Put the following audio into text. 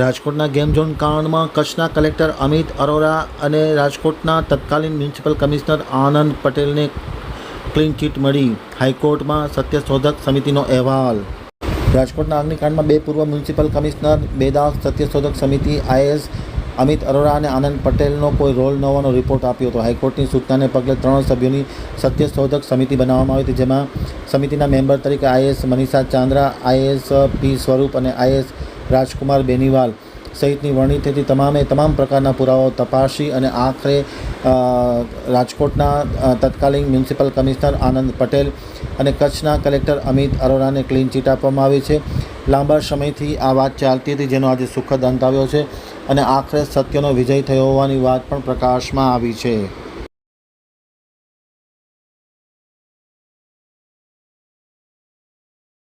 રાજકોટના game zone કાંડમાં કચ્છના collector Amit Arora અને રાજકોટના તત્કાલીન મ્યુનિસિપલ કમિશનર આનંદ પટેલને ક્લીન ચીટ મળી. હાઈકોર્ટમાં સત્યશોધક સમિતિનો અહેવાલ. રાજકોટના અગ્નિકાંડમાં બે પૂર્વ મ્યુનિસિપલ કમિશનર બેદાગ સત્યશોધક સમિતિ આઈએએસ અમિત અરોરા અને આનંદ પટેલનો કોઈ રોલ ન હોવાનો રિપોર્ટ આપ્યો હતો. હાઈકોર્ટની સૂચનાને પગલે 3 સભ્યોની સત્યશોધક સમિતિ બનાવવામાં આવી હતી, જેમાં સમિતિના મેમ્બર તરીકે આઈએએસ મનીષા ચાંદ્રા, આઈએએસ પી સ્વરૂપ અને આઈએએસ રાજકુમાર બેનીવાલ સહિતની વર્ણિત થતી તમામ પ્રકારના પુરાવાઓ તપાસી અને આખરે રાજકોટના તત્કાલીન મ્યુનિસિપલ કમિશનર આનંદ પટેલ અને કચ્છના કલેક્ટર અમિત અરોરાને ક્લીન ચીટ આપવામાં આવી છે. લાંબા સમયથી આ વાત ચાલતી હતી, જેનો આજે સુખદ અંત આવ્યો છે અને આખરે સત્યનો વિજય થયો હોવાની વાત પણ પ્રકાશમાં આવી છે.